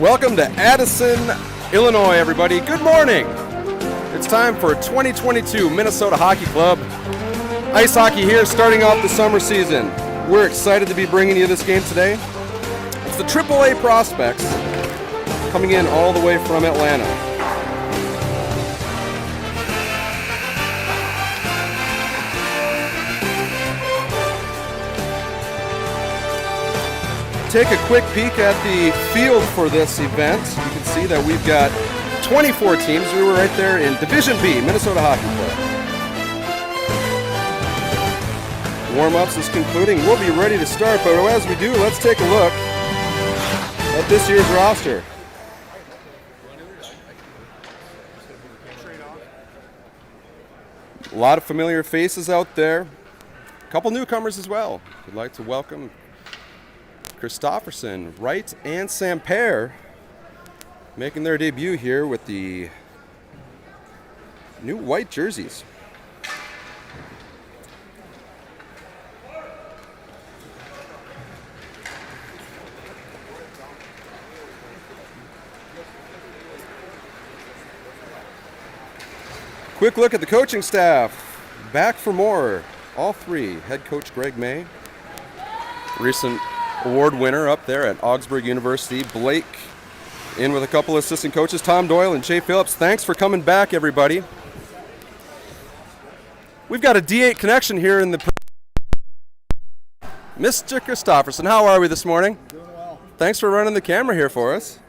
Welcome to Addison, Illinois, everybody. Good morning. It's time for 2022 Minnesota Hockey Club. Ice hockey here, starting off the summer season. We're excited to be bringing you this game today. It's the AAA prospects coming in all the way from Atlanta. Take a quick peek at the field for this event. You can see that we've got 24 teams. We were right there in Division B, Minnesota Hockey Club. Warm-ups is concluding. We'll be ready to start, but as we do, let's take a look at this year's roster. A lot of familiar faces out there. A couple newcomers as well. We'd like to welcome Christofferson, Wright, and Samper making their debut here with the New white jerseys. Quick look at the coaching staff. Back for more. All three. Head coach Greg May, recent award winner up there at Augsburg University. Blake in with a couple of assistant coaches, Tom Doyle and Jay Phillips. Thanks for coming back, everybody. We've got a D8 connection here in the... Mr. Christofferson, how are we this morning? Doing well. Thanks for running the camera here for us.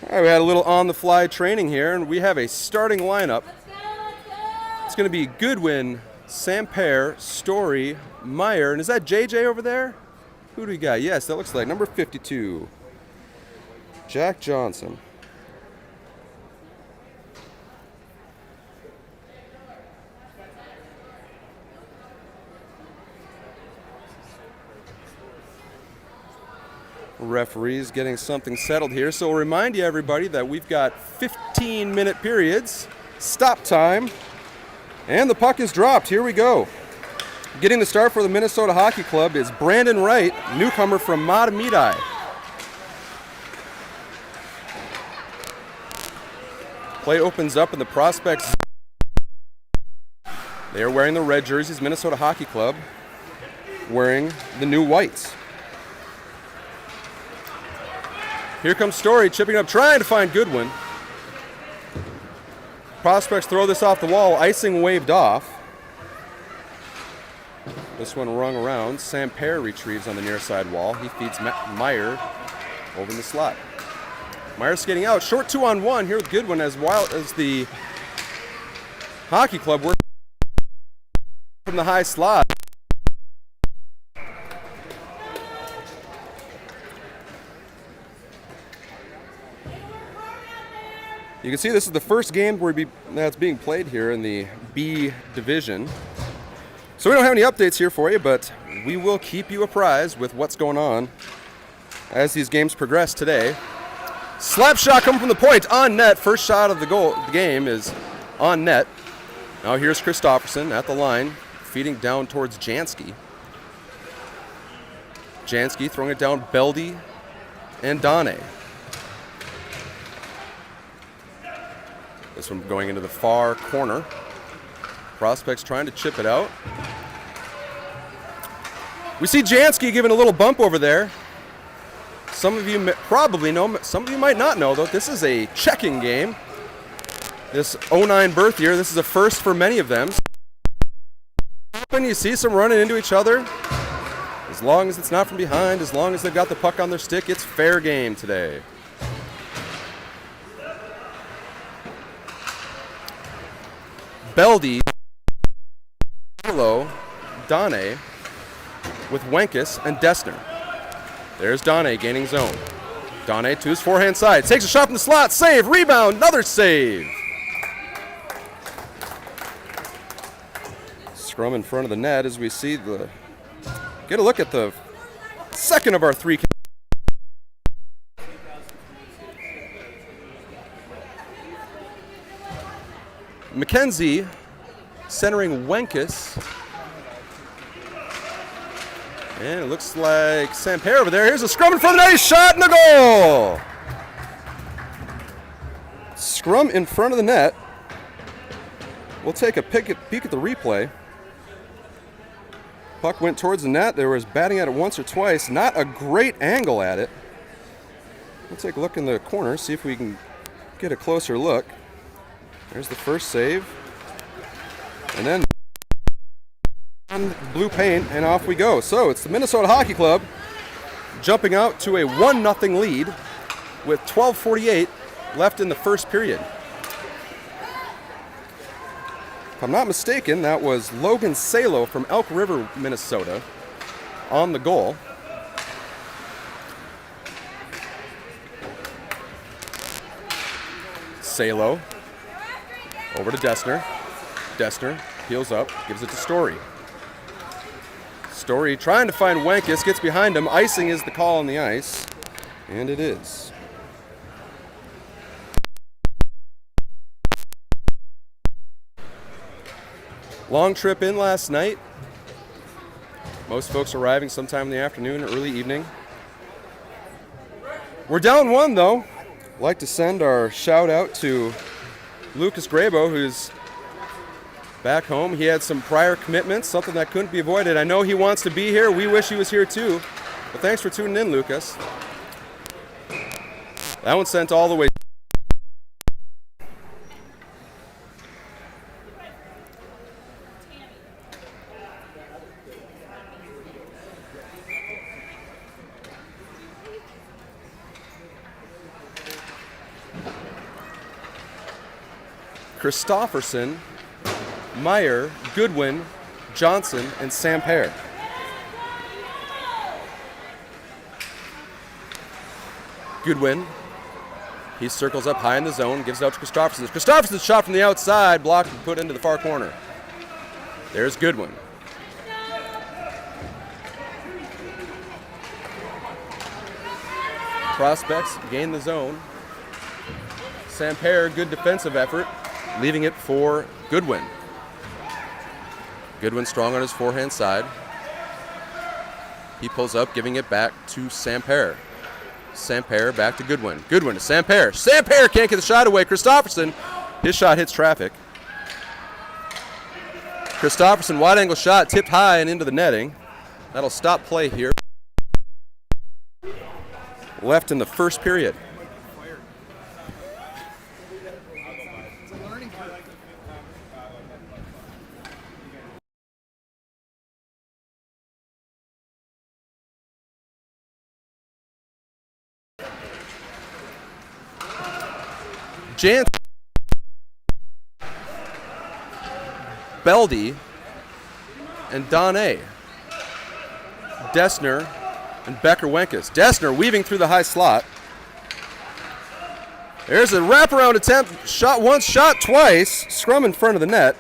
All right, we had a little on-the-fly training here, and we have a starting lineup. It's going to be Goodwin, Samper, Story, Meyer, and is that JJ over there? Who do we got? Yes, that looks like number 52, Jack Johnson. Referees getting something settled here. So we'll remind you, everybody, that we've got 15-minute periods, stop time, and the puck is dropped. Here we go. Getting the start for the Minnesota Hockey Club is Brandon Wright, newcomer from Matamidi. Play opens up in the prospects. They are wearing the red jerseys. Minnesota Hockey Club wearing the new whites. Here comes Story, chipping up, trying to find Goodwin. Prospects throw this off the wall, icing waved off. This one rung around. Samper retrieves on the near side wall. He feeds Meyer over in the slot. Meyer skating out, short 2-on-1 here with Goodwin as wild as the Hockey Club works from the high slot. You can see this is the first game that's being played here in the B division. So we don't have any updates here for you, but we will keep you apprised with what's going on as these games progress today. Slap shot coming from the point on net. First shot of the game is on net. Now here's Christofferson at the line, feeding down towards Jansky. Jansky throwing it down, Beldy and Donne. This one going into the far corner. Prospects trying to chip it out. We see Jansky giving a little bump over there. Some of you probably know, some of you might not know, though. This is a checking game. This 09 birth year, this is a first for many of them. When you see some running into each other, as long as it's not from behind, as long as they've got the puck on their stick, it's fair game today. Beldy, Donne with Wenkus and Dessner. There's Donne gaining zone. Donne to his forehand side. Takes a shot from the slot. Save. Rebound. Another save. Scrum in front of the net as we see get a look at the second of our three. McKenzie centering Wenkus. And it looks like Samper over there. Here's a scrum in front of the net. Shot and a goal. Scrum in front of the net. We'll take a peek at the replay. Puck went towards the net. There was batting at it once or twice. Not a great angle at it. We'll take a look in the corner, see if we can get a closer look. There's the first save. And then on blue paint, and off we go. So it's the Minnesota Hockey Club jumping out to a 1-0 lead with 12:48 left in the first period. If I'm not mistaken, that was Logan Salo from Elk River, Minnesota, on the goal. Salo over to Dessner. Dessner peels up, gives it to Story. Story trying to find Wenkes, gets behind him. Icing is the call on the ice, and it is. Long trip in last night. Most folks arriving sometime in the afternoon, early evening. We're down 1 though. I'd like to send our shout out to Lucas Grabo, who's back home. He had some prior commitments, something that couldn't be avoided. I know he wants to be here. We wish he was here too. But thanks for tuning in, Lucas. That one sent all the way. Christofferson, Meyer, Goodwin, Johnson, and Samper. Goodwin, he circles up high in the zone, gives it out to Christofferson. Christofferson's shot from the outside, blocked and put into the far corner. There's Goodwin. Prospects gain the zone. Samper, good defensive effort, leaving it for Goodwin. Goodwin strong on his forehand side. He pulls up, giving it back to Samper. Samper back to Goodwin. Goodwin to Samper. Samper can't get the shot away. Christofferson, his shot hits traffic. Christofferson, wide angle shot, tipped high and into the netting. That'll stop play here. Left in the first period. Jansen, Beldy, and Donne. Dessner and Becker Wenkes. Dessner weaving through the high slot. There's a wraparound attempt. Shot once, shot twice. Scrum in front of the net.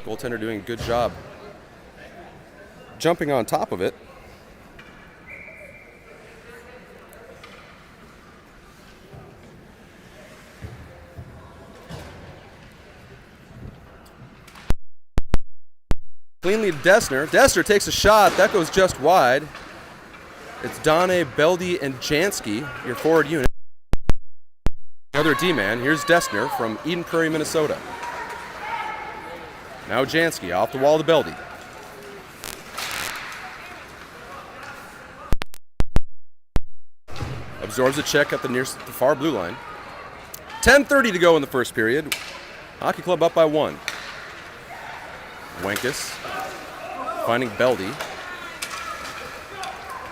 Goaltender doing a good job jumping on top of it. Cleanly to Dessner. Dessner takes a shot. That goes just wide. It's Donne, Beldy, and Jansky, your forward unit. Another D-man. Here's Dessner from Eden Prairie, Minnesota. Now Jansky off the wall to Beldy. Absorbs a check at the far blue line. 10:30 to go in the first period. Hockey Club up by 1. Wenkes finding Beldy.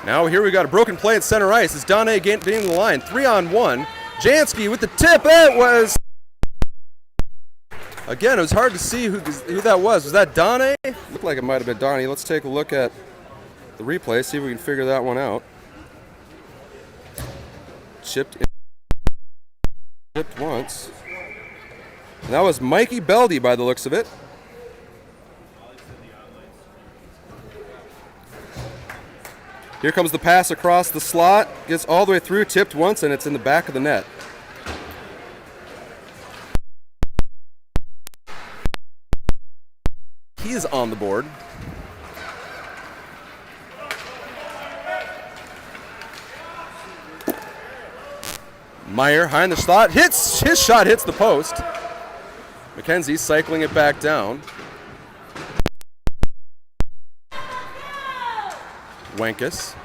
Now here we got a broken play at center ice. It's Donne getting the line. 3-on-1. Jansky with the tip. It was... Again, it was hard to see who that was. Was that Donne? Looked like it might have been Donnie. Let's take a look at the replay, see if we can figure that one out. Chipped once. And that was Mikey Beldy by the looks of it. Here comes the pass across the slot. Gets all the way through, tipped once, and it's in the back of the net. He is on the board. Meyer high in the slot. His shot hits the post. McKenzie cycling it back down. Wenkus.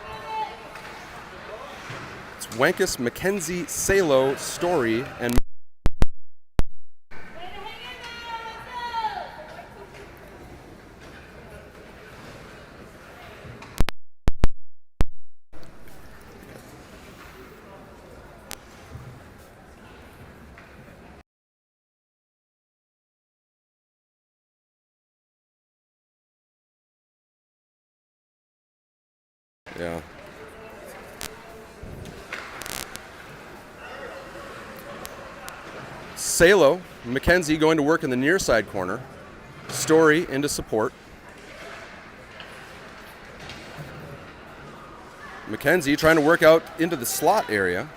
It's Wenkus, McKenzie, Salo, Story, and yeah. Salo, McKenzie going to work in the near side corner. Story into support. McKenzie trying to work out into the slot area.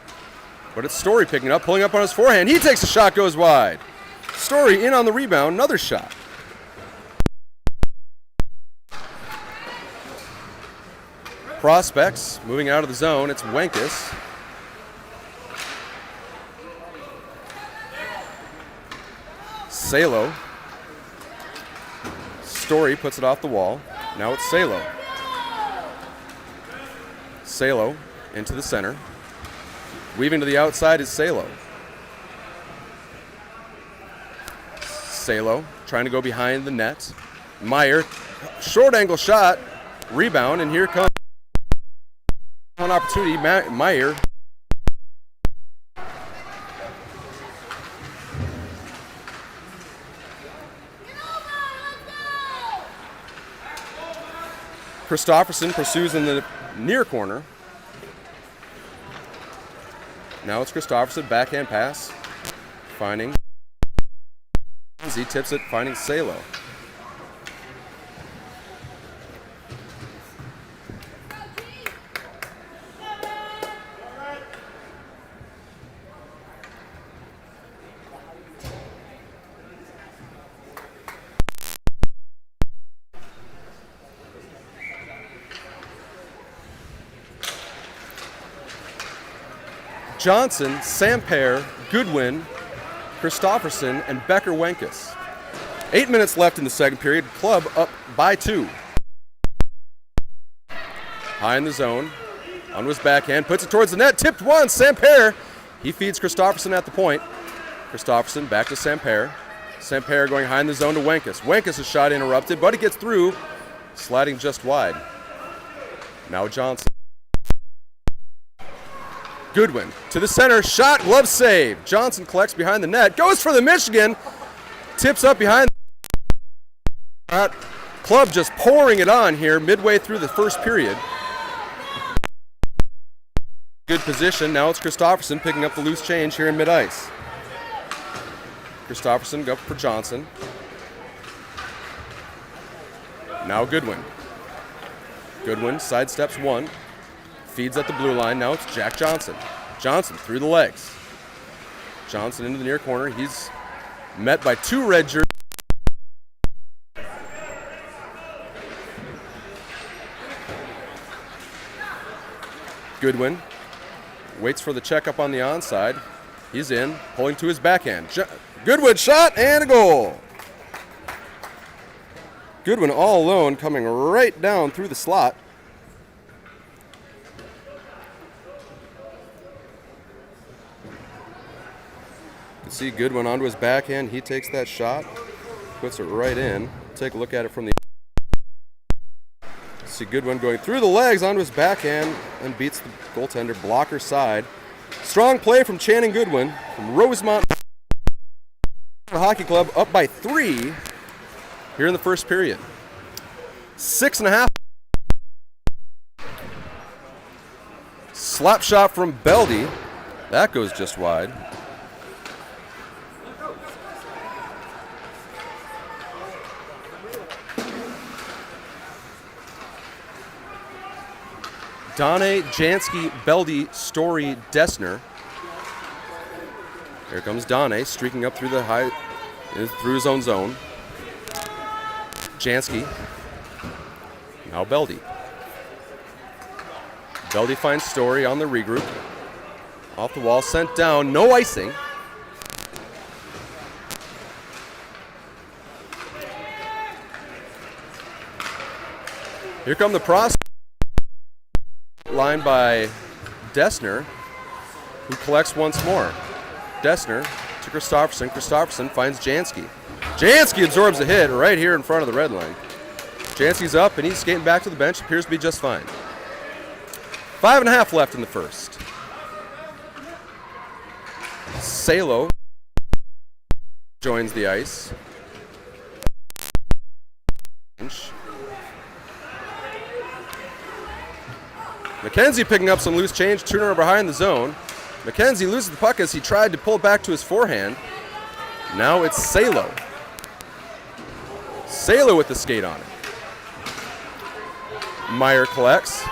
But it's Story picking up, pulling up on his forehand. He takes a shot, goes wide. Story in on the rebound, another shot. Prospects moving out of the zone. It's Wenkus. Salo. Story puts it off the wall. Now it's Salo. Salo into the center. Weaving to the outside is Salo. Salo trying to go behind the net. Meyer, short angle shot, rebound, and here comes an opportunity. Meyer. Christofferson pursues in the near corner. Now it's Christofferson, backhand pass, finding. He tips it, finding Salo. Johnson, Samper, Goodwin, Christofferson, and Becker Wenkus. 8 minutes left in the second period. Club up by 2. High in the zone. On his backhand. Puts it towards the net. Tipped one. Samper. He feeds Christofferson at the point. Christofferson back to Samper. Samper going high in the zone to Wenkus. Wenkus' shot interrupted, but he gets through. Sliding just wide. Now Johnson. Goodwin to the center, shot, glove save. Johnson collects behind the net, goes for the Michigan, tips up behind. Club just pouring it on here midway through the first period. Good position, now it's Christofferson picking up the loose change here in mid-ice. Christofferson up for Johnson. Now Goodwin. Goodwin sidesteps one. Feeds at the blue line. Now it's Jack Johnson. Johnson through the legs. Johnson into the near corner. He's met by 2 red jerseys. Goodwin waits for the checkup on the onside. He's in, pulling to his backhand. Goodwin shot and a goal. Goodwin all alone, coming right down through the slot. See Goodwin onto his backhand. He takes that shot, puts it right in. Take a look at it from the. See Goodwin going through the legs onto his backhand and beats the goaltender blocker side. Strong play from Channing Goodwin from Rosemont Hockey Club, up by 3 here in the first period. 6.5. Slap shot from Beldy. That goes just wide. Donne, Jansky, Beldy, Story, Dessner. Here comes Donne, streaking up through through his own zone. Jansky. Now Beldy. Beldy finds Story on the regroup. Off the wall, sent down, no icing. Here come the prospects. line by Dessner, who collects once more. Dessner to Christopherson. Christopherson finds Jansky. Jansky absorbs a hit right here in front of the red line. Jansky's up, and he's skating back to the bench. Appears to be just fine. 5.5 left in the first. Salo joins the ice. McKenzie picking up some loose change, turnover behind the zone. McKenzie loses the puck as he tried to pull back to his forehand. Now it's Salo. Salo with the skate on it. Meyer collects.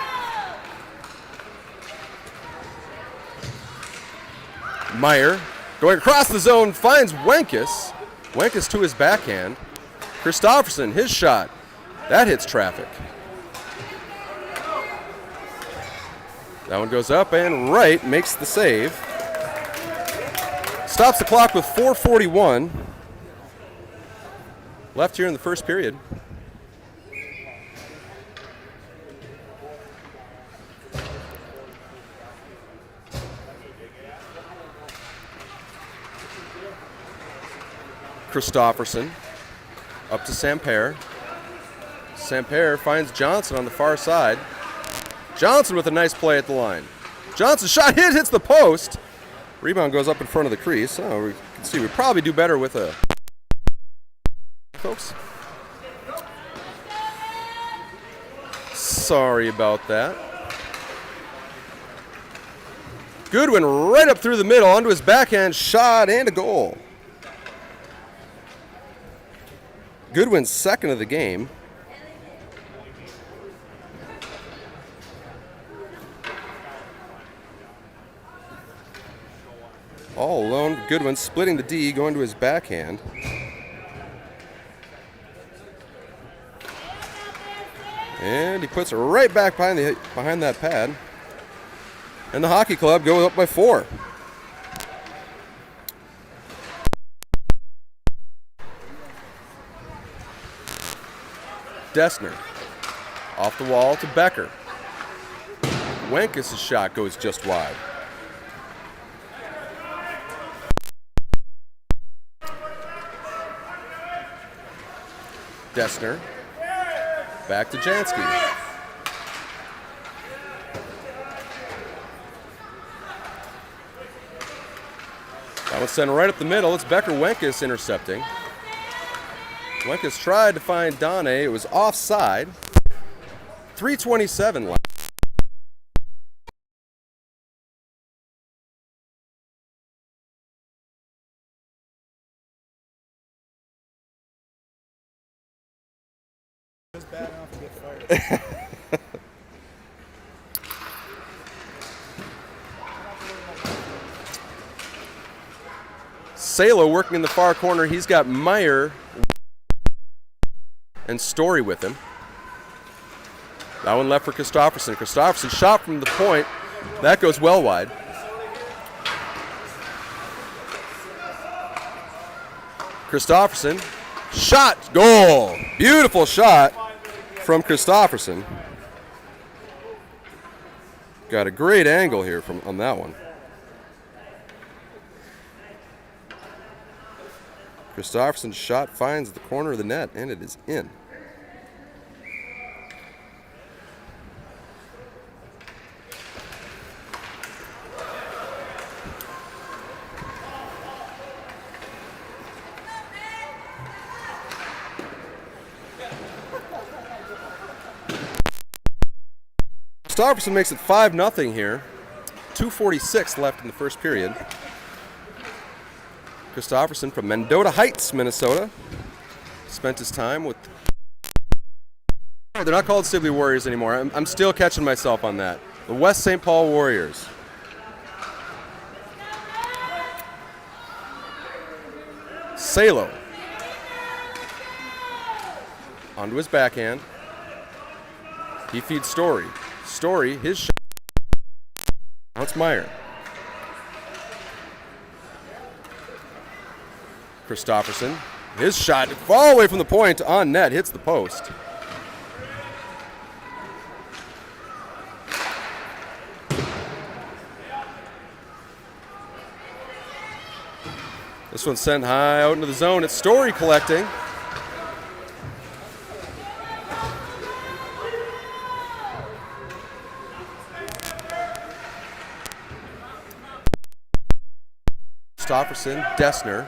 Meyer going across the zone, finds Wenkes. Wenkes to his backhand. Christopherson, his shot. That hits traffic. That one goes up, and Wright makes the save. Stops the clock with 4:41 left here in the first period. Christopherson up to Samper. Samper finds Johnson on the far side. Johnson with a nice play at the line. Johnson shot hits the post. Rebound goes up in front of the crease. Oh, we can see we probably do better with a folks. Sorry about that. Goodwin right up through the middle onto his backhand shot and a goal. Goodwin's second of the game. All alone, Goodwin splitting the D, going to his backhand. And he puts it right back behind that pad. And the hockey club goes up by 4. Dessner off the wall to Becker. Wenkes' shot goes just wide. Dessner back to Jansky. That was sent right up the middle. It's Becker. Wenkes intercepting. Wenkes tried to find Donne. It was offside. 3:27 left. Bad enough to get fired. Salo working in the far corner. He's got Meyer and Story with him. That one left for Christopherson. Christopherson shot from the point. That goes well wide. Christopherson shot, goal. Beautiful shot from Christopherson. Got a great angle here on that one. Christopherson's shot finds the corner of the net, and it is in. Christopherson makes it 5-0 here. 2:46 left in the first period. Christopherson from Mendota Heights, Minnesota. Spent his time with... They're not called Sibley Warriors anymore. I'm still catching myself on that. The West St. Paul Warriors. Salo. Onto his backhand. He feeds Story. Story, his shot. Now it's Meyer. Christopherson, his shot far away from the point on net, hits the post. This one's sent high out into the zone. It's Story collecting. Christofferson, Dessner.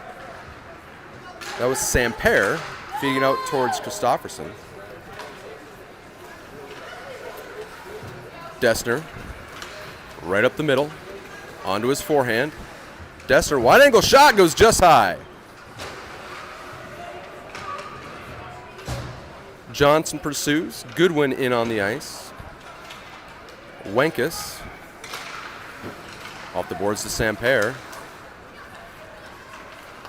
That was Samper feeding out towards Christofferson. Dessner, right up the middle, onto his forehand. Dessner, wide angle shot goes just high. Johnson pursues. Goodwin in on the ice. Wenkus off the boards to Samper.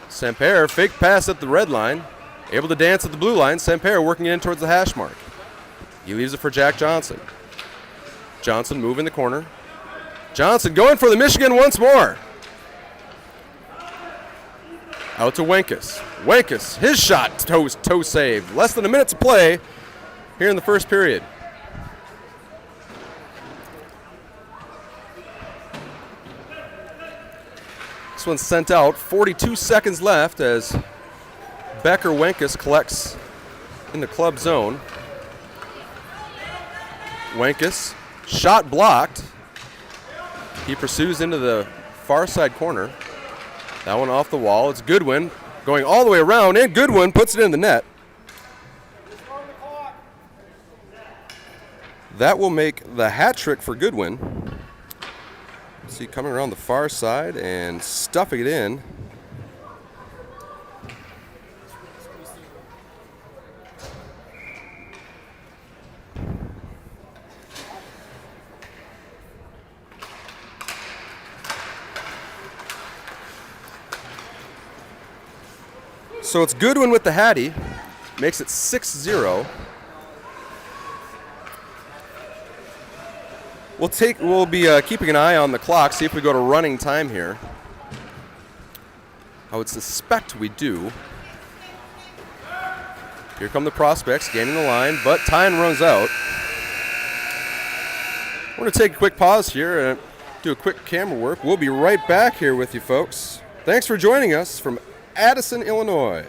Samper, fake pass at the red line. Able to dance at the blue line. Samper working in towards the hash mark. He leaves it for Jack Johnson. Johnson moving the corner. Johnson going for the Michigan once more. Out to Wenkus. Wenkus, his shot, toe save. Less than a minute to play here in the first period. This one's sent out. 42 seconds left as Becker Wenkus collects in the club zone. Wenkus, shot blocked. He pursues into the far side corner. That one off the wall. It's Goodwin going all the way around, and Goodwin puts it in the net. That will make the hat trick for Goodwin. See, coming around the far side and stuffing it in. So it's Goodwin with the Hattie, makes it 6-0. We'll be keeping an eye on the clock, see if we go to running time here. I would suspect we do. Here come the prospects gaining the line, but time runs out. We're going to take a quick pause here and do a quick camera work. We'll be right back here with you folks. Thanks for joining us from Addison, Illinois.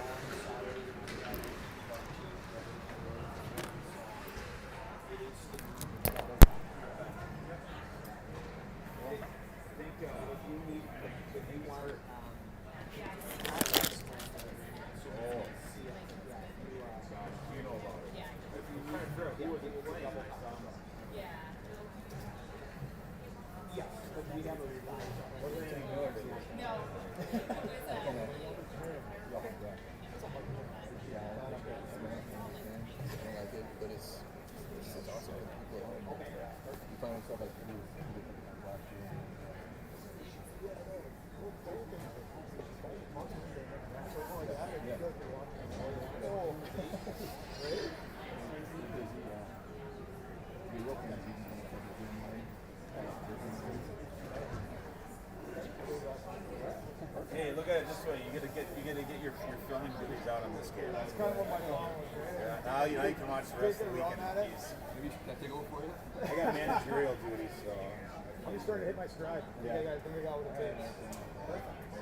Hey, look at it this way. You gotta get your filming duties out on this game. That's kind of what my mom was. Yeah. Now you can watch the rest of the weekend in peace. Maybe you should take over for you. I got managerial duties, so I'm just starting to hit my stride. Yeah. I think I got what it takes.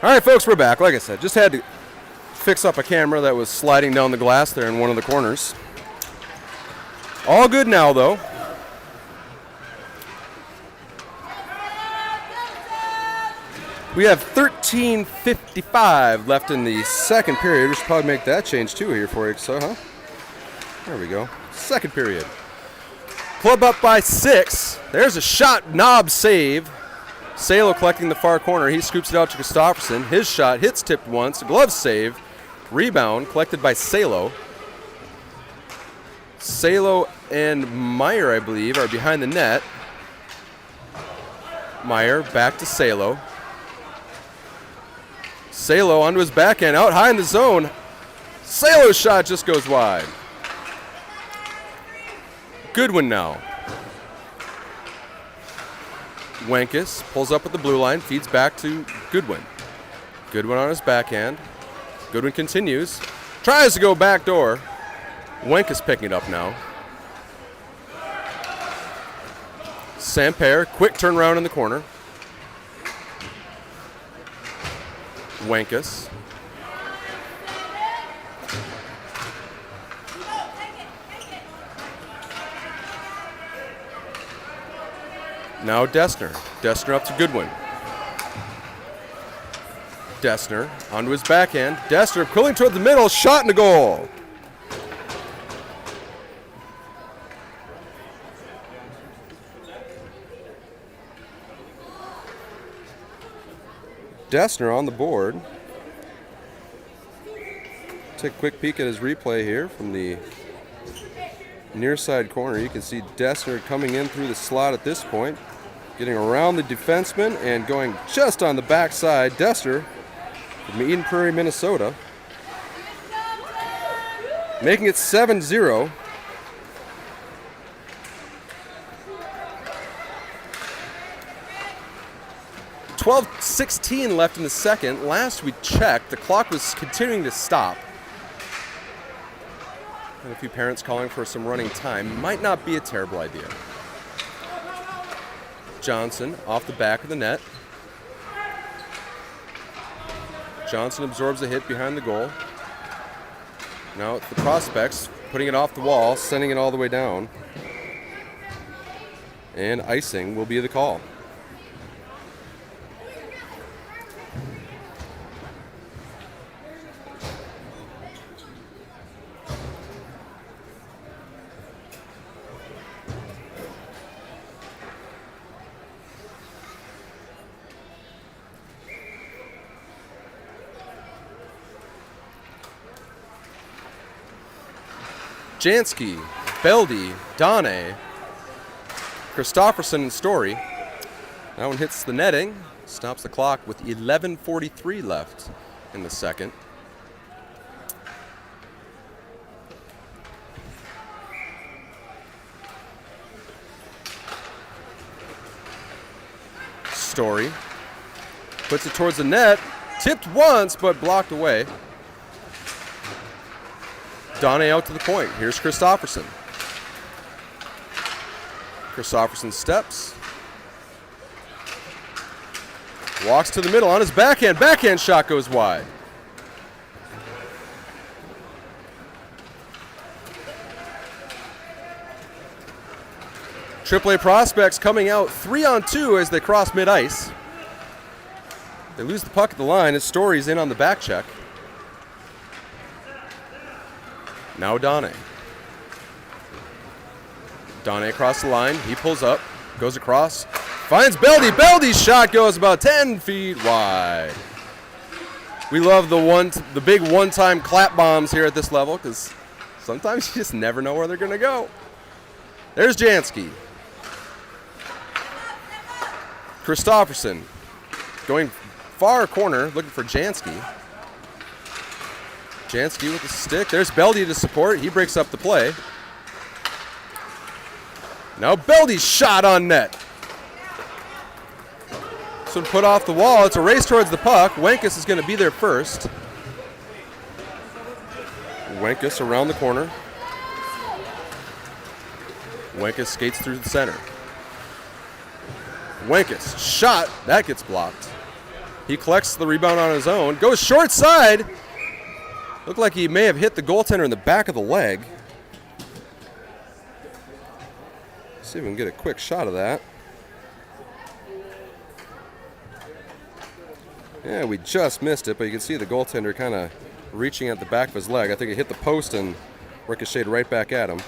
All right, folks, we're back. Like I said, just had to fix up a camera that was sliding down the glass there in one of the corners. All good now, though. We have 13:55 left in the second period. We should probably make that change, too, here for you, so, huh? There we go. Second period. Club up by 6. There's a shot, knob save. Salo collecting the far corner. He scoops it out to Christofferson. His shot hits tipped once. Glove save. Rebound collected by Salo. Salo and Meyer, I believe, are behind the net. Meyer back to Salo. Salo onto his backhand, out high in the zone. Salo's shot just goes wide. Goodwin now. Wenkus pulls up at the blue line, feeds back to Goodwin. Goodwin on his backhand. Goodwin continues. Tries to go backdoor. Wenkus picking it up now. Samper, quick turnaround in the corner. Wenkus. Now Dessner. Dessner up to Goodwin. Dessner onto his backhand. Dessner pulling toward the middle. Shot in the goal. Dessner on the board. Take a quick peek at his replay here from the near side corner. You can see Dessner coming in through the slot at this point, getting around the defenseman and going just on the backside. Dessner from Eden Prairie, Minnesota, making it 7-0. .12:16 left in the second. Last we checked, the clock was continuing to stop. And a few parents calling for some running time. Might not be a terrible idea. Johnson off the back of the net. Johnson absorbs a hit behind the goal. Now it's the prospects putting it off the wall, sending it all the way down. And icing will be the call. Jansky, Beldy, Donne, Christofferson, and Story. That one hits the netting, stops the clock with 11:43 left in the second. Story puts it towards the net, tipped once but blocked away. Donne out to the point. Here's Christofferson. Christofferson steps. Walks to the middle on his backhand. Backhand shot goes wide. AAA prospects coming out 3-on-2 as they cross mid-ice. They lose the puck at the line as Story's in on the back check. Now Donne. Donne across the line. He pulls up, goes across, finds Beldy. Beldy's shot goes about 10 feet wide. We love the big one-time clap bombs here at this level because sometimes you just never know where they're going to go. There's Jansky. Christofferson going far corner, looking for Jansky. Jansky with the stick. There's Beldy to support. He breaks up the play. Now Beldy's shot on net. This one put off the wall. It's a race towards the puck. Wenkus is going to be there first. Wenkus around the corner. Wenkus skates through the center. Wenkus shot. That gets blocked. He collects the rebound on his own. Goes short side. Looked like he may have hit the goaltender in the back of the leg. See if we can get a quick shot of that. Yeah, we just missed it, but you can see the goaltender kind of reaching at the back of his leg. I think it hit the post and ricocheted right back at him.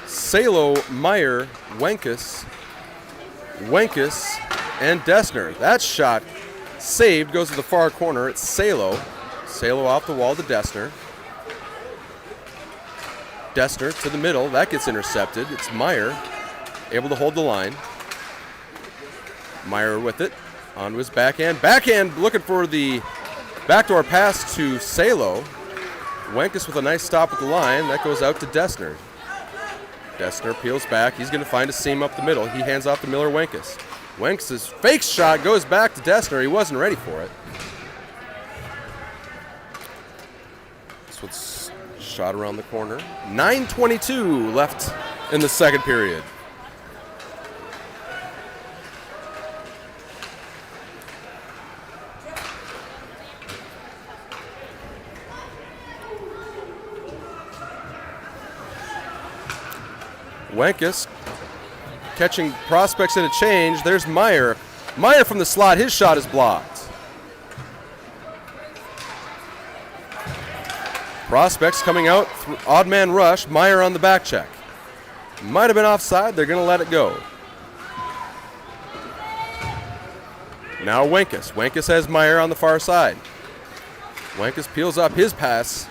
Salo, Meyer, Wenkus, and Dessner. That shot saved, goes to the far corner. It's Salo. Salo off the wall to Dessner. Dessner to the middle. That gets intercepted. It's Meyer able to hold the line. Meyer with it onto his backhand. Backhand looking for the backdoor pass to Salo. Wenkus with a nice stop at the line. That goes out to Dessner. Dessner peels back. He's going to find a seam up the middle. He hands off to Miller Wenkus. Wenkus' fake shot goes back to Dessner. He wasn't ready for it. This one's shot around the corner. 9:22 left in the second period. Wenkus catching prospects in a change. There's Meyer. Meyer from the slot. His shot is blocked. Prospects coming out. Odd man rush. Meyer on the back check. Might have been offside. They're going to let it go. Now Wenkus. Wenkus has Meyer on the far side. Wenkus peels up his pass.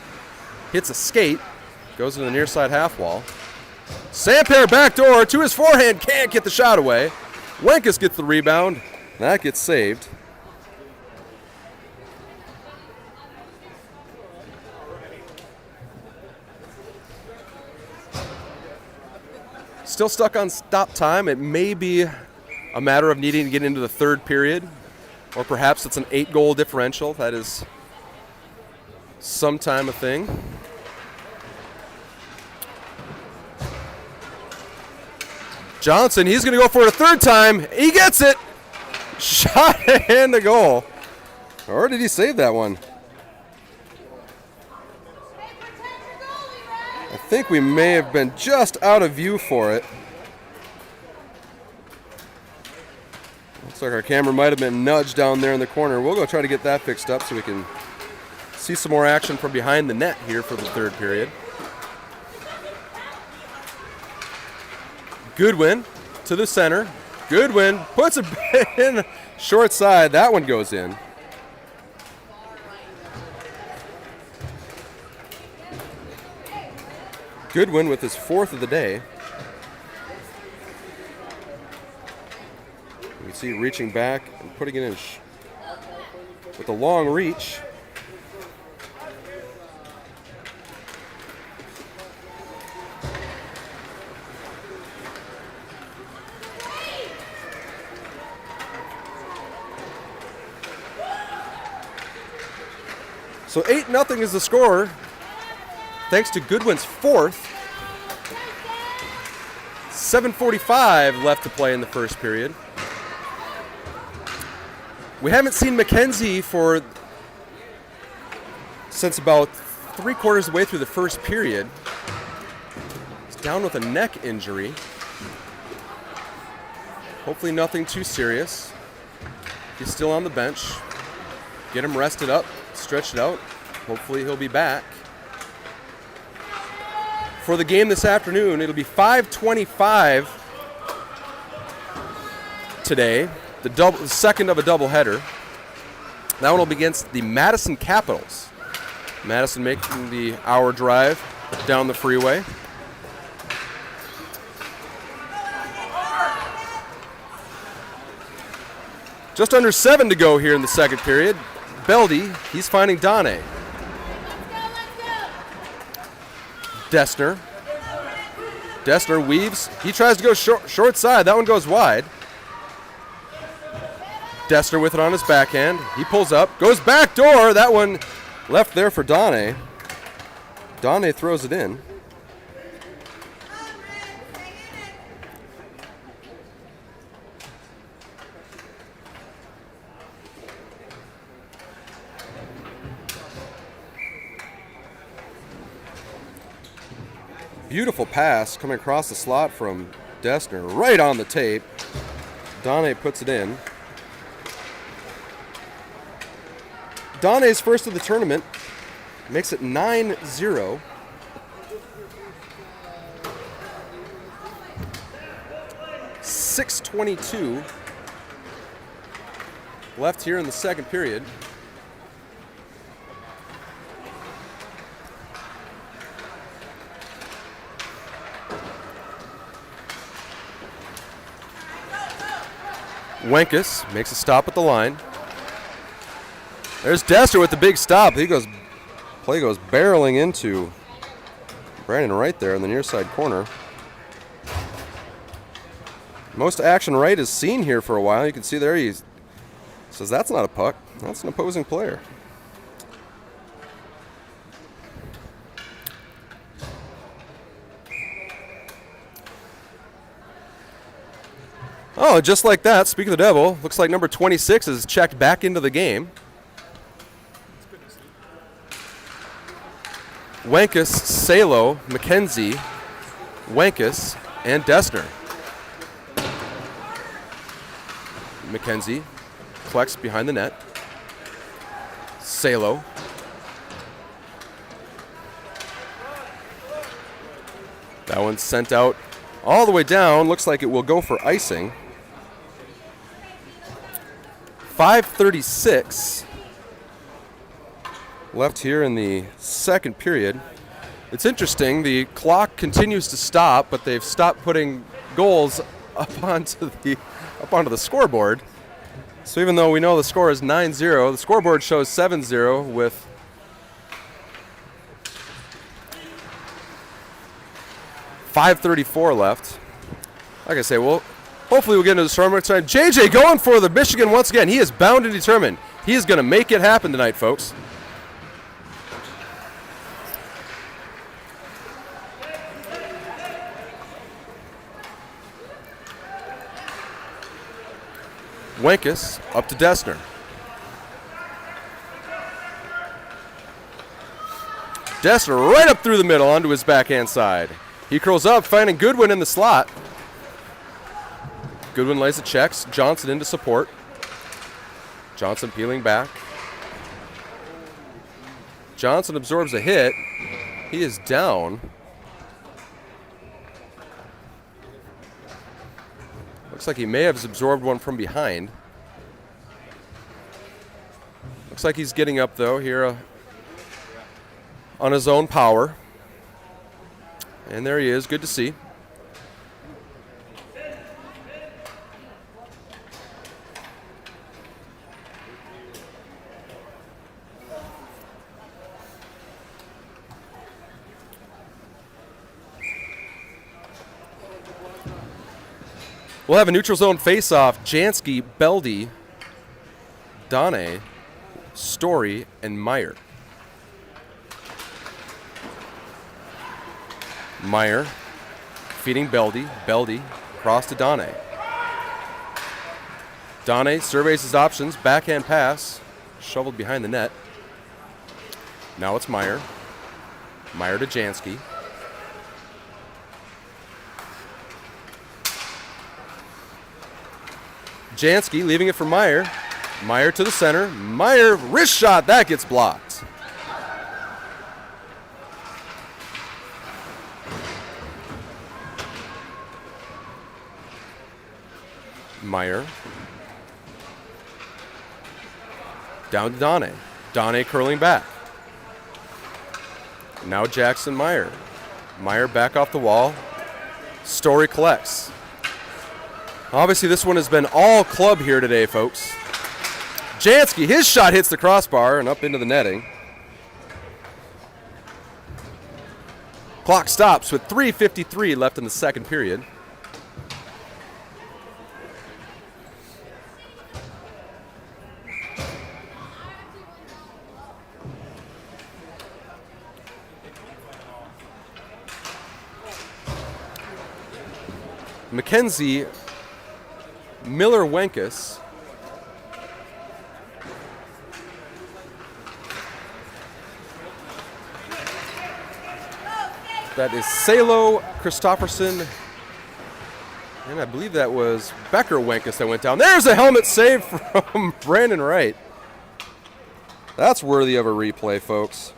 Hits a skate. Goes to the near side half wall. Sampair backdoor to his forehand, can't get the shot away. Wenkus gets the rebound. That gets saved. Still stuck on stop time. It may be a matter of needing to get into the third period, or perhaps it's an 8-goal differential. That is sometime a thing. Johnson, he's going to go for it a third time. He gets it. Shot and the goal. Or did he save that one? I think we may have been just out of view for it. Looks like our camera might have been nudged down there in the corner. We'll go try to get that fixed up so we can see some more action from behind the net here for the third period. Goodwin to the center. Goodwin puts it in short side. That one goes in. Goodwin with his fourth of the day. You can see reaching back and putting it in with a long reach. So 8-0 is the score, thanks to Goodwin's fourth. 7:45 left to play in the first period. We haven't seen McKenzie since about 3/4 of the way through the first period. He's down with a neck injury. Hopefully nothing too serious. He's still on the bench. Get him rested up. Stretch it out. Hopefully he'll be back. For the game this afternoon, it'll be 5:25 today, the second of a doubleheader. That one will be against the Madison Capitals. Madison making the hour drive down the freeway. Just under 7 to go here in the second period. Beldy, he's finding Dane. Dessner. Dessner weaves. He tries to go short side. That one goes wide. Dessner with it on his backhand. He pulls up. Goes back door. That one left there for Dane. Dane throws it in. Beautiful pass coming across the slot from Dessner, right on the tape. Donne puts it in. Donne's first of the tournament, makes it 9-0. .622 left here in the second period. Wenkes makes a stop at the line. There's Dessner with the big stop. Play goes barreling into Brandon right there in the near side corner. Most action Wright has seen here for a while. You can see there he says that's not a puck. That's an opposing player. Oh, just like that, speak of the devil, looks like number 26 is checked back into the game. Wenkes, Salo, McKenzie, Wenkes, and Dessner. McKenzie collects behind the net. Salo. That one's sent out all the way down. Looks like it will go for icing. 5:36 left here in the second period. It's interesting, the clock continues to stop, but they've stopped putting goals up onto the scoreboard. So even though we know the score is 9-0, the scoreboard shows 7-0 with .534 left. Like I say, hopefully we'll get into the tournament tonight. JJ going for the Michigan once again. He is bound and determined. He is going to make it happen tonight, folks. Wenkes up to Dessner. Dessner right up through the middle onto his backhand side. He curls up, finding Goodwin in the slot. Goodwin lays the checks. Johnson into support. Johnson peeling back. Johnson absorbs a hit. He is down. Looks like he may have absorbed one from behind. Looks like he's getting up, though, here on his own power. And there he is. Good to see. We'll have a neutral zone face-off. Jansky, Beldy, Donne, Story, and Meyer. Meyer feeding Beldy. Beldy cross to Donne. Donne surveys his options. Backhand pass. Shoveled behind the net. Now it's Meyer. Meyer to Jansky. Jansky leaving it for Meyer. Meyer to the center. Meyer, wrist shot. That gets blocked. Meyer. Down to Donne. Donne curling back. Now Jackson Meyer. Meyer back off the wall. Story collects. Obviously, this one has been all club here today, folks. Jansky, his shot hits the crossbar and up into the netting. Clock stops with 3:53 left in the second period. McKenzie, Miller, Wenkes. That is Salo, Christofferson, and I believe that was Becker Wenkus that went down. There's a helmet save from Brandon Wright. That's worthy of a replay, folks.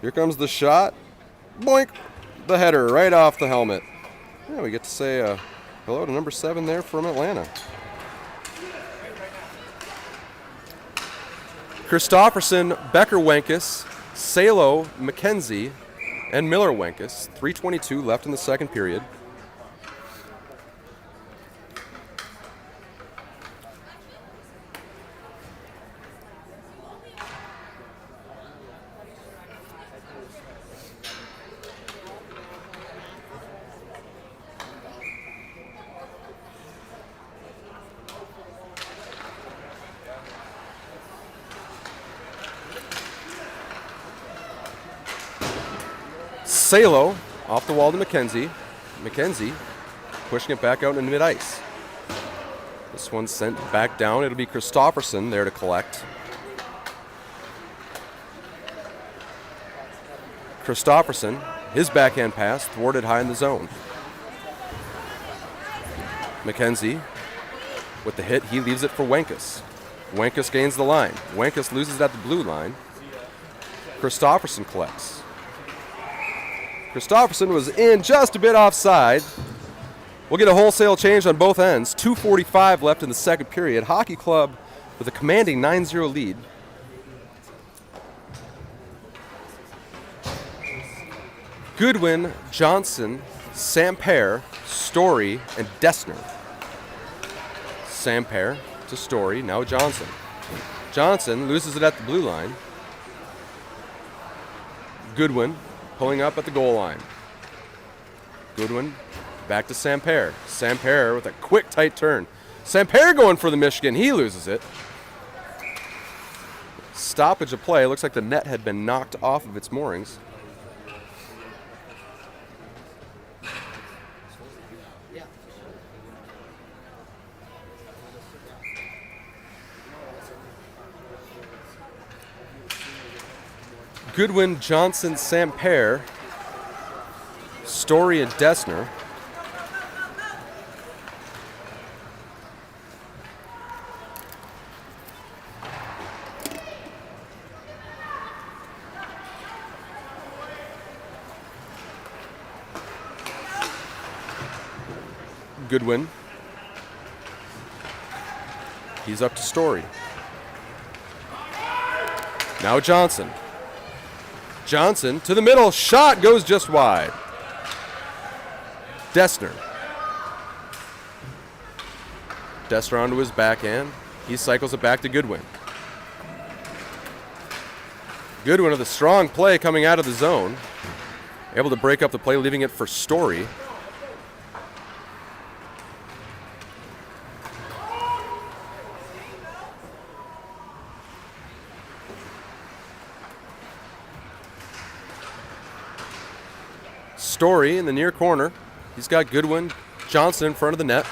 Here comes the shot. Boink! The header right off the helmet. Yeah, we get to say hello to number 7 there from Atlanta. Christofferson, Becker Wenkus, Salo, McKenzie, and Miller Wenkus. 3:22 left in the second period. Salo off the wall to McKenzie. McKenzie pushing it back out into mid-ice. This one's sent back down. It'll be Christofferson there to collect. Christofferson, his backhand pass thwarted high in the zone. McKenzie with the hit. He leaves it for Wenkus. Wenkus gains the line. Wenkus loses at the blue line. Christofferson collects. Christofferson was in just a bit offside. We'll get a wholesale change on both ends. 2:45 left in the second period. Hockey Club with a commanding 9-0 lead. Goodwin, Johnson, Samper, Story, and Dessner. Samper to Story, now Johnson. Johnson loses it at the blue line. Goodwin pulling up at the goal line. Goodwin back to Samper. Samper with a quick, tight turn. Samper going for the Michigan. He loses it. Stoppage of play. Looks like the net had been knocked off of its moorings. Goodwin, Johnson, Samper, Story, and Dessner. Goodwin. He's up to Story. Now Johnson. Johnson to the middle. Shot goes just wide. Dessner. Dessner onto his backhand. He cycles it back to Goodwin. Goodwin with a strong play coming out of the zone. Able to break up the play, leaving it for Story. Story in the near corner. He's got Goodwin, Johnson in front of the net.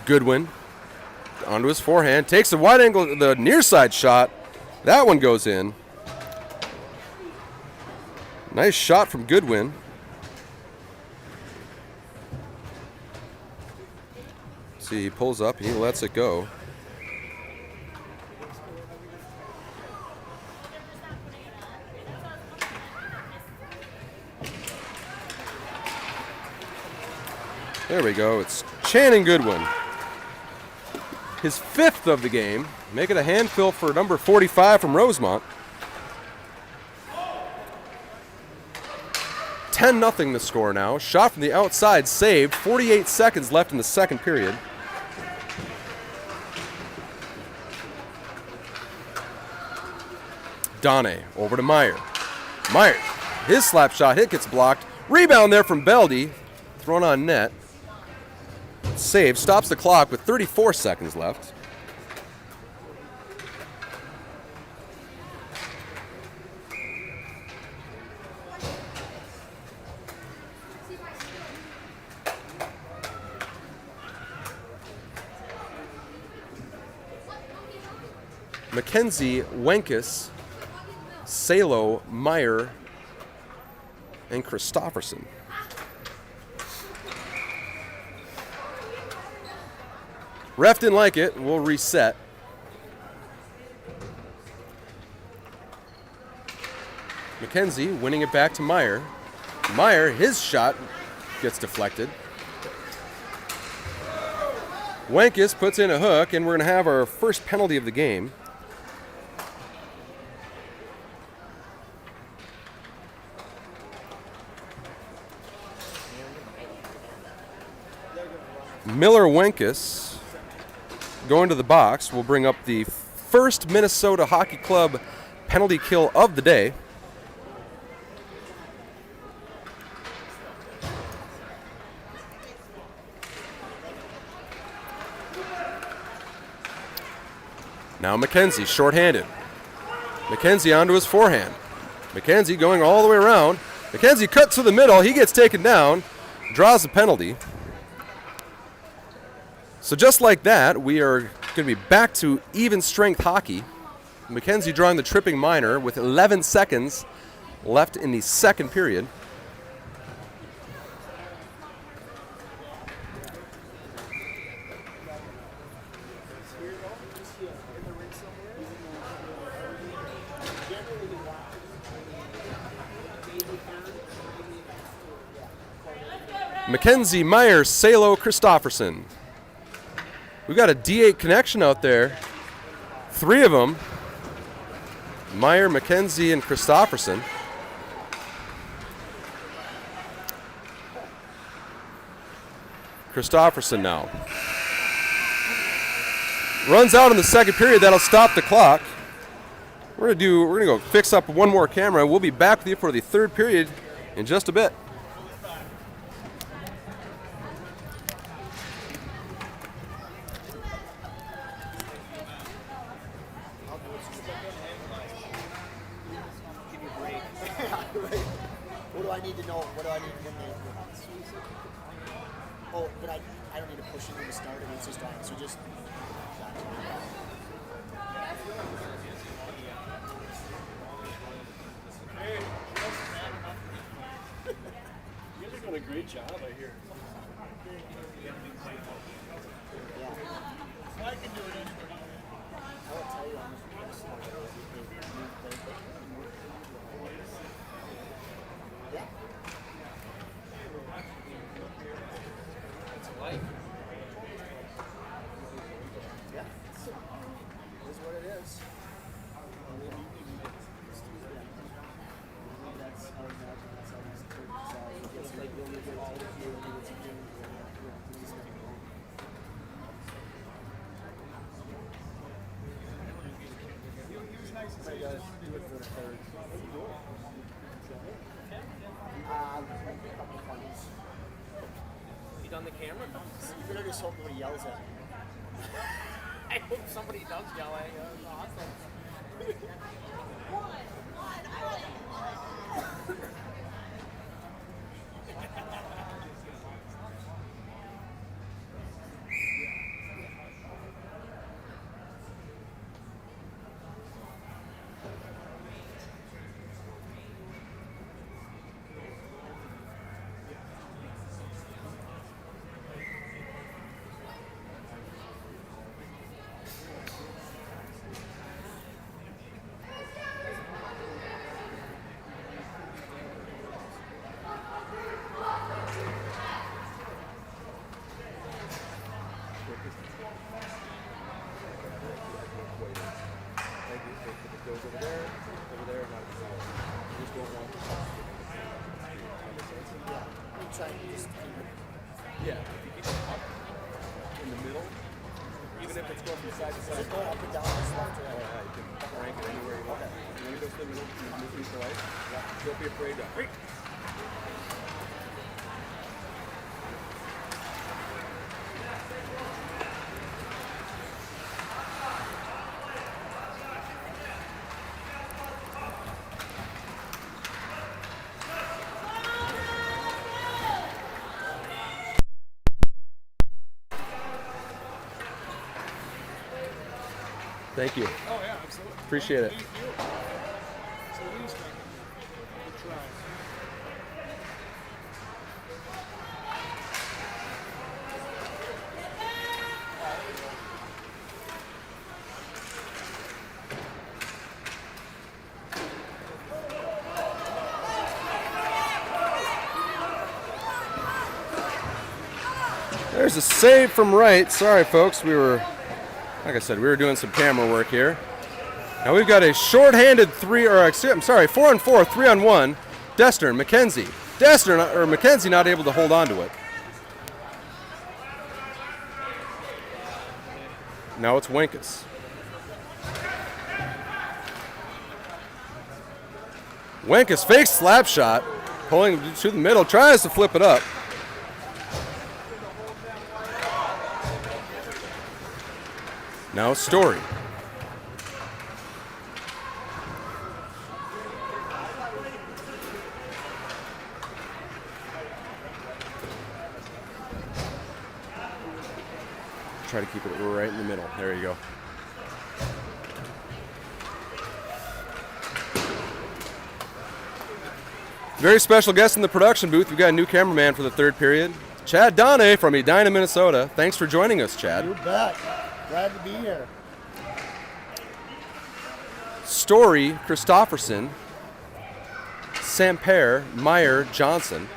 Goodwin onto his forehand, takes the wide angle, the near side shot. That one goes in. Nice shot from Goodwin. See, he pulls up, he lets it go. There we go. It's Channing Goodwin. His 5th of the game. Make it a handful for number 45 from Rosemont. 10-0 the score now. Shot from the outside, saved. 48 seconds left in the second period. Donne over to Meyer. Meyer, his slap shot hit gets blocked. Rebound there from Beldy. Thrown on net. Save, stops the clock with 34 seconds left. Mackenzie, Wenkus, Salo, Meyer, and Christofferson. Ref didn't like it. We'll reset. Mackenzie winning it back to Meyer. Meyer, his shot gets deflected. Wenkus puts in a hook, and we're going to have our first penalty of the game. Miller Wenkus going to the box will bring up the first Minnesota Hockey Club penalty kill of the day. Now Mackenzie, shorthanded. Mackenzie onto his forehand. Mackenzie going all the way around. Mackenzie cuts to the middle. He gets taken down, draws a penalty. So just like that, we are going to be back to even strength hockey. Mackenzie drawing the tripping minor with 11 seconds left in the second period. Mackenzie, Meyer, Salo, Christofferson. We've got a D8 connection out there. 3 of them. Meyer, Mackenzie, and Christofferson. Christofferson now. Runs out in the second period. That'll stop the clock. We're gonna go fix up one more camera. We'll be back with you for the third period in just a bit. What do I need to know? What do I need to know? Oh, but I don't need to push it to the start. It's just on. So just. You guys are doing a great job, I hear. Yeah. I can do it anyway. I will tell you on this. Yeah. It's life. Yeah. It is what it is. That's how it's like when you get all of you and it's you guys do it for the third. You done the camera? You better just hope nobody yells at me. I hope somebody does yell at you. Awesome. Yeah, if you keep it up in the middle, even if it's going from side to side. Just go up and down this left or right. Yeah, you can crank it anywhere you want. You want to go to the middle, you move these right. Don't be afraid to. Thank you. Oh, yeah. Appreciate it. Thank you. So at least I can try. There's a save from right. Sorry, folks. Like I said, we were doing some camera work here. Now we've got a short-handed 4-on-4, 3-on-1. Destner, McKenzie. McKenzie not able to hold on to it. Now it's Winkus. Winkus fakes slap shot, pulling to the middle, tries to flip it up. Now Story. Try to keep it right in the middle. There you go. Very special guest in the production booth. We've got a new cameraman for the third period. Chad Donne from Edina, Minnesota. Thanks for joining us, Chad. You bet. Glad to be here. Story, Christofferson, Samper, Meyer, Johnson.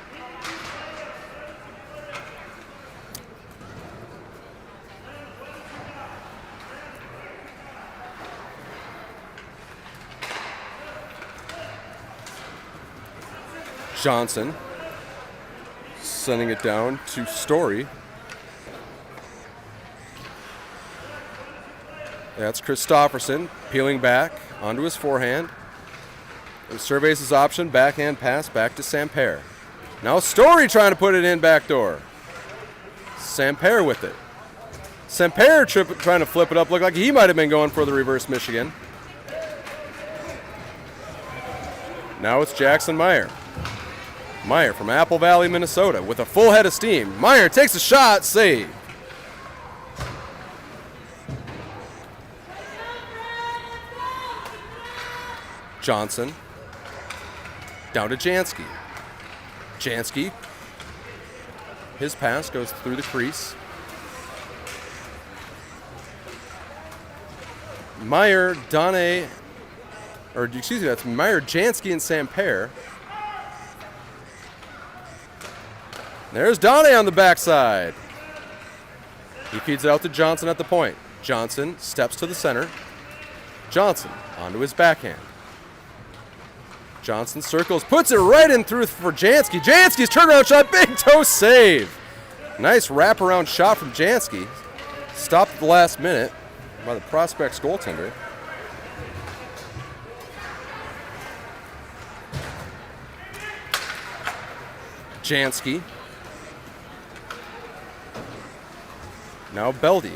Johnson sending it down to Story. That's Christofferson peeling back onto his forehand. He surveys his option, backhand pass back to Samper. Now Story trying to put it in backdoor. Samper with it. Samper trying to flip it up. Looked like he might have been going for the reverse Michigan. Now it's Jackson Meyer. Meyer from Apple Valley, Minnesota with a full head of steam. Meyer takes a shot, save. Johnson down to Jansky. Jansky, his pass goes through the crease. Meyer, Donne, or excuse me, that's Meyer, Jansky, and Samper. There's Donne on the backside. He feeds it out to Johnson at the point. Johnson steps to the center. Johnson onto his backhand. Johnson circles, puts it right in through for Jansky. Jansky's turnaround shot, big toe save. Nice wraparound shot from Jansky. Stopped at the last minute by the Prospects goaltender. Jansky. Now Beldy.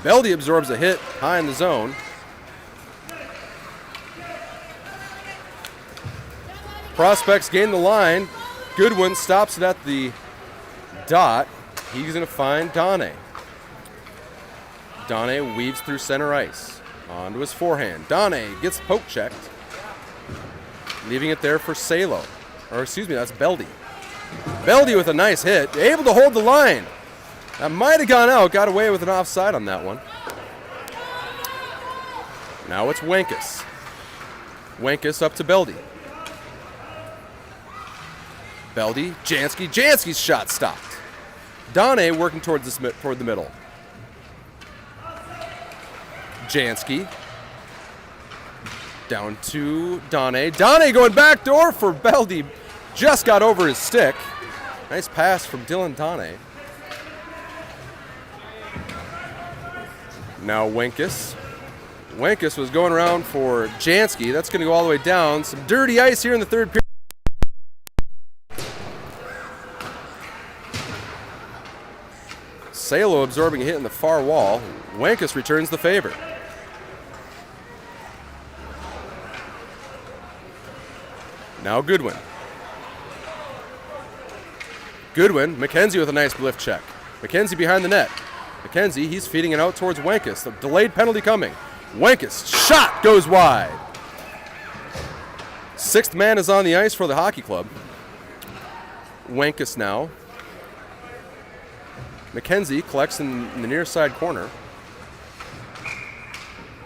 Beldy absorbs a hit high in the zone. Prospects gain the line. Goodwin stops it at the dot. He's going to find Donne. Donne weaves through center ice. Onto his forehand. Donne gets poke checked. Leaving it there for Salo. Or excuse me, that's Beldy. Beldy with a nice hit. Able to hold the line. That might have gone out. Got away with an offside on that one. Now it's Winkus. Winkus up to Beldy. Beldy, Jansky. Jansky's shot stopped. Donne working toward the middle. Jansky. Down to Donne. Donne going backdoor for Beldy. Just got over his stick. Nice pass from Dylan Donne. Now Winkus. Winkus was going around for Jansky. That's going to go all the way down. Some dirty ice here in the third period. Salo absorbing a hit in the far wall. Winkus returns the favor. Now Goodwin. Goodwin, McKenzie with a nice lift check. McKenzie behind the net. McKenzie, he's feeding it out towards Winkus. The delayed penalty coming. Wenkus, shot goes wide. Sixth man is on the ice for the hockey club. Wenkus now. McKenzie collects in the near side corner.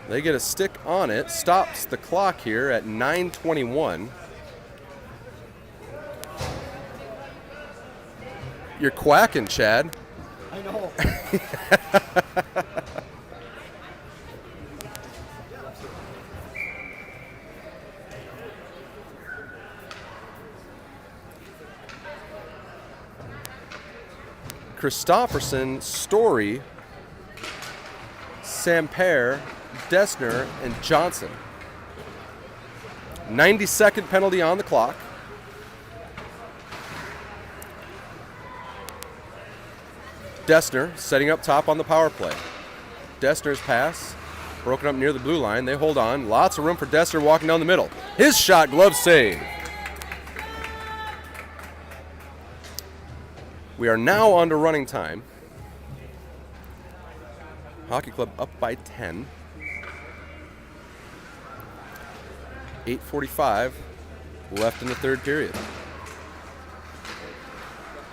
They get a stick on it, stops the clock here at 9:21. You're quacking, Chad. I know. Christofferson, Story, Samper, Dessner, and Johnson. 90-second penalty on the clock. Dessner setting up top on the power play. Dessner's pass broken up near the blue line. They hold on. Lots of room for Dessner walking down the middle. His shot, glove save. We are now on to running time. Hockey club up by 10. 8:45 left in the third period.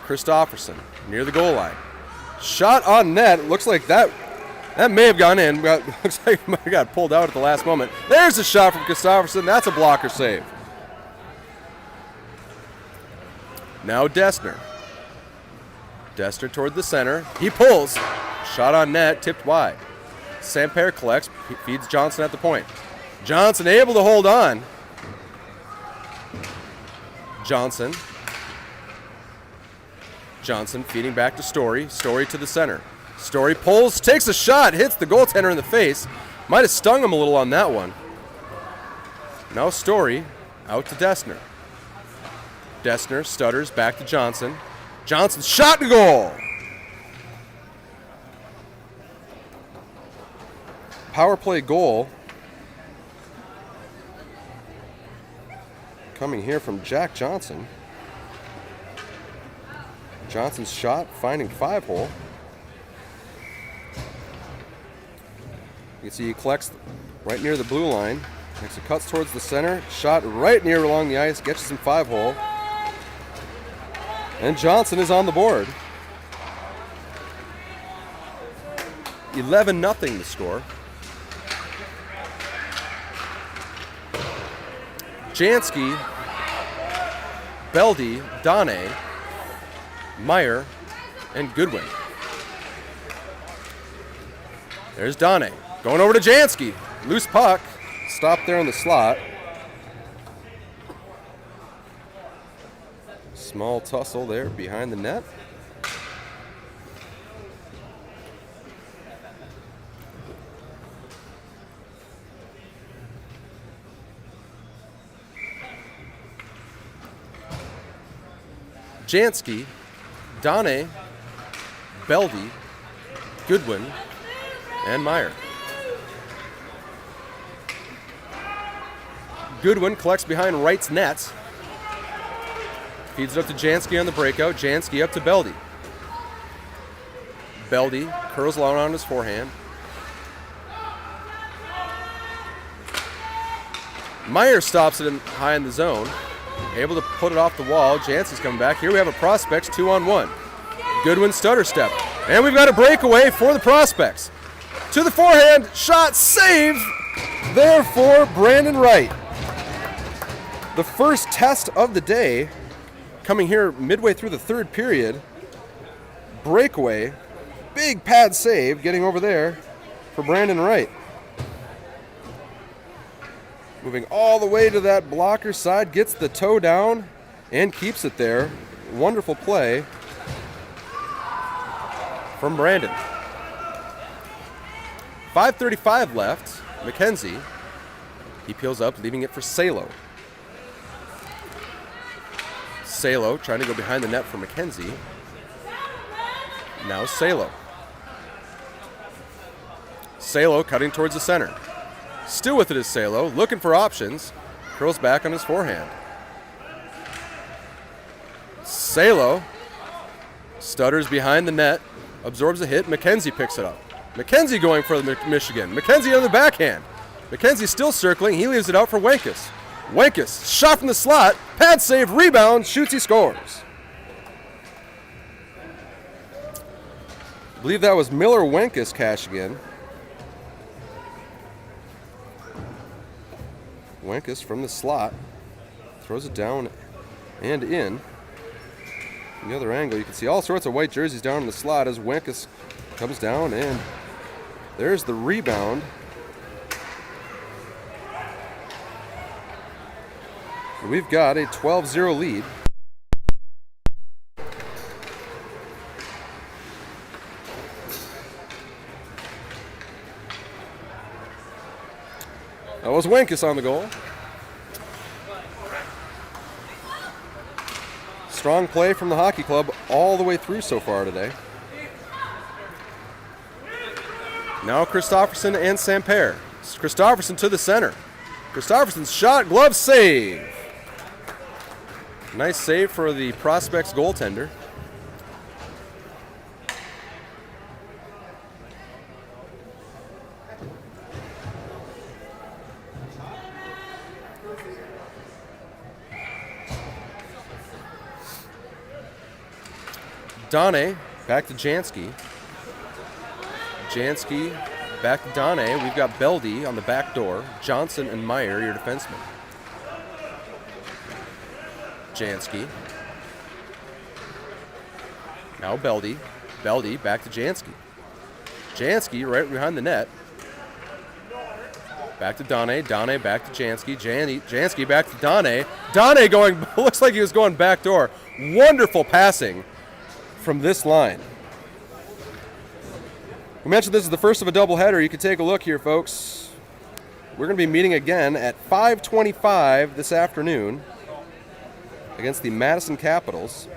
Christofferson near the goal line. Shot on net. Looks like that may have gone in. Looks like it might have got pulled out at the last moment. There's a shot from Christofferson. That's a blocker save. Now Dessner. Dessner toward the center. He pulls. Shot on net, tipped wide. Samper collects, feeds Johnson at the point. Johnson able to hold on. Johnson feeding back to Story. Story to the center. Story pulls, takes a shot, hits the goaltender in the face. Might have stung him a little on that one. Now Story out to Dessner. Dessner stutters back to Johnson. Johnson's shot to goal. Power play goal coming here from Jack Johnson. Johnson's shot finding 5-hole. You can see he collects right near the blue line. Makes it cuts towards the center. Shot right near along the ice. Gets you some 5-hole. And Johnson is on the board. 11-0 the score. Jansky, Beldy, Donne, Meyer, and Goodwin. There's Donne. Going over to Jansky. Loose puck. Stopped there in the slot. Small tussle there behind the net. Jansky, Donne, Beldy, Goodwin, and Meyer. Goodwin collects behind Wright's net. Feeds it up to Jansky on the breakout. Jansky up to Beldy. Beldy curls along on his forehand. Meyer stops it high in the zone. Able to put it off the wall. Jansky's coming back. Here we have a Prospects 2-on-1. Goodwin stutter step. And we've got a breakaway for the Prospects. To the forehand. Shot save there for Brandon Wright. The first test of the day coming here midway through the third period. Breakaway. Big pad save getting over there for Brandon Wright. Moving all the way to that blocker side, gets the toe down and keeps it there. Wonderful play from Brandon. 5:35 left. McKenzie. He peels up, leaving it for Salo. Salo trying to go behind the net for McKenzie. Now Salo. Salo cutting towards the center. Still with it is Salo, looking for options. Curls back on his forehand. Salo stutters behind the net, absorbs a hit. McKenzie picks it up. McKenzie going for the Michigan. McKenzie on the backhand. McKenzie still circling. He leaves it out for Wenkus. Wenkus, shot from the slot. Pad save, rebound, shoots, he scores. I believe that was Miller Wenkus cashing in. Wenkus from the slot. Throws it down and in. From the other angle, you can see all sorts of white jerseys down in the slot as Wenkus comes down, and there's the rebound. We've got a 12-0 lead. That was Wenkus on the goal. Strong play from the hockey club all the way through so far today. Now Christofferson and Samper. Christofferson to the center. Christofferson's shot, glove save. Nice save for the Prospects goaltender. Dane back to Jansky. Jansky back to Dane. We've got Beldy on the back door. Johnson and Meyer, your defensemen. Jansky. Now Beldy. Beldy back to Jansky. Jansky right behind the net. Back to Dane. Dane back to Jansky. Jansky back to Dane. Dane going, looks like he was going back door. Wonderful passing from this line. We mentioned this is the first of a doubleheader. You can take a look here, folks. We're going to be meeting again at 5:25 this afternoon against the Madison Capitals.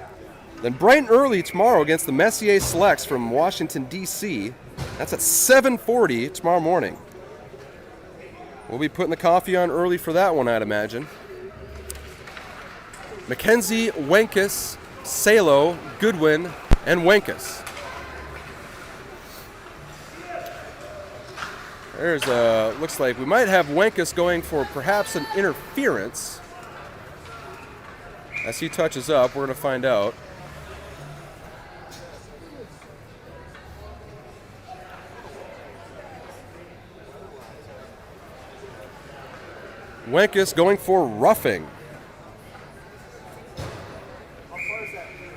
Then bright and early tomorrow against the Messier Selects from Washington, D.C. That's at 7:40 tomorrow morning. We'll be putting the coffee on early for that one, I'd imagine. McKenzie, Wenkus, Salo, Goodwin, and Wenkus. There's looks like we might have Wenkus going for perhaps an interference. As he touches up, we're going to find out. Wenkus going for roughing.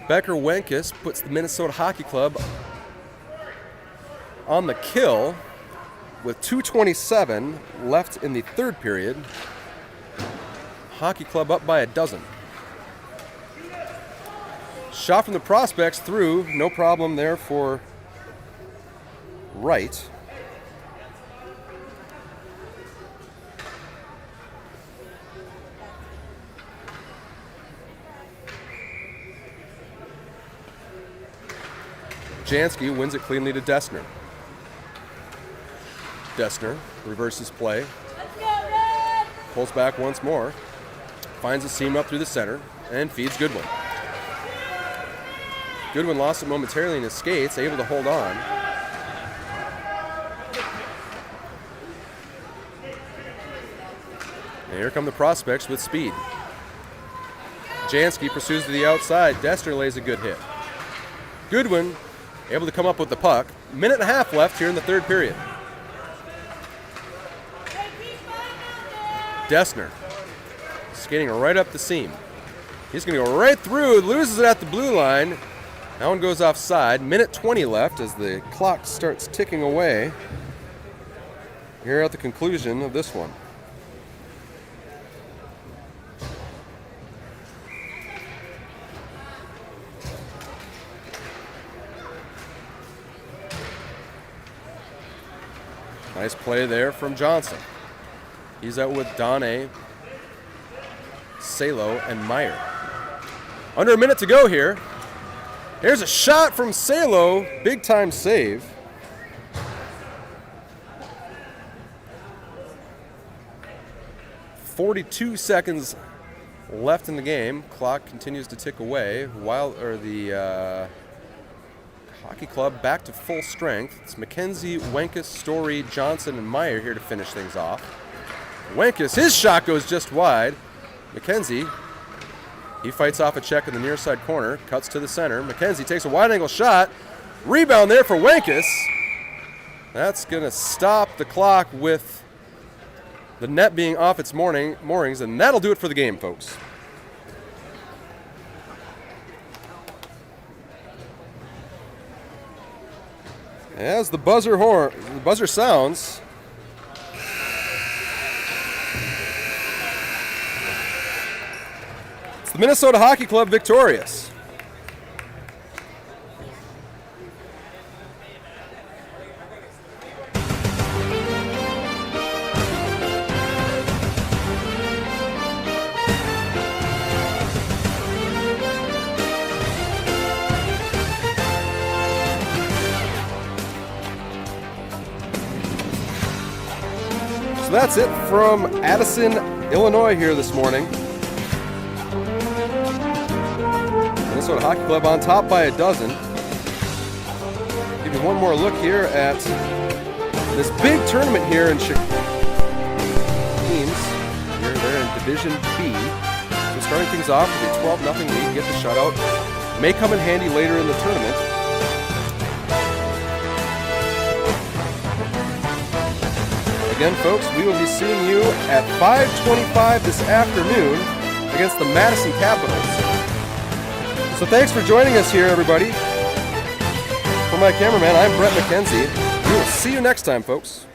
Becker Wenkus puts the Minnesota Hockey Club on the kill with 2:27 left in the third period. Hockey Club up by a dozen. Shot from the Prospects through, no problem there for Wright. Jansky wins it cleanly to Dessner. Dessner reverses play. Pulls back once more. Finds a seam up through the center and feeds Goodwin. Goodwin lost it momentarily in his skates, able to hold on. And here come the Prospects with speed. Jansky pursues to the outside. Dessner lays a good hit. Goodwin able to come up with the puck. Minute and a half left here in the third period. Dessner skating right up the seam. He's going to go right through, loses it at the blue line. That one goes offside. Minute 20 left as the clock starts ticking away. Here at the conclusion of this one. Nice play there from Johnson. He's out with Dane, Salo, and Meyer. Under a minute to go here. Here's a shot from Salo. Big time save. .42 seconds left in the game. Clock continues to tick away while the Hockey Club back to full strength. It's McKenzie, Wenkus, Story, Johnson, and Meyer here to finish things off. Wenkus, his shot goes just wide. McKenzie, he fights off a check in the near side corner, cuts to the center. McKenzie takes a wide angle shot. Rebound there for Wenkus. That's going to stop the clock with the net being off its moorings, and that'll do it for the game, folks. As the buzzer sounds, it's the Minnesota Hockey Club victorious. So that's it from Addison, Illinois here this morning. Minnesota Hockey Club on top by a dozen. Give you one more look here at this big tournament here in Chicago. Teams here, they're in Division B. So starting things off with a 12-0 lead, get the shutout. May come in handy later in the tournament. Again, folks, we will be seeing you at 5:25 this afternoon against the Madison Capitals. So thanks for joining us here, everybody. For my cameraman, I'm Brett McKenzie. We will see you next time, folks.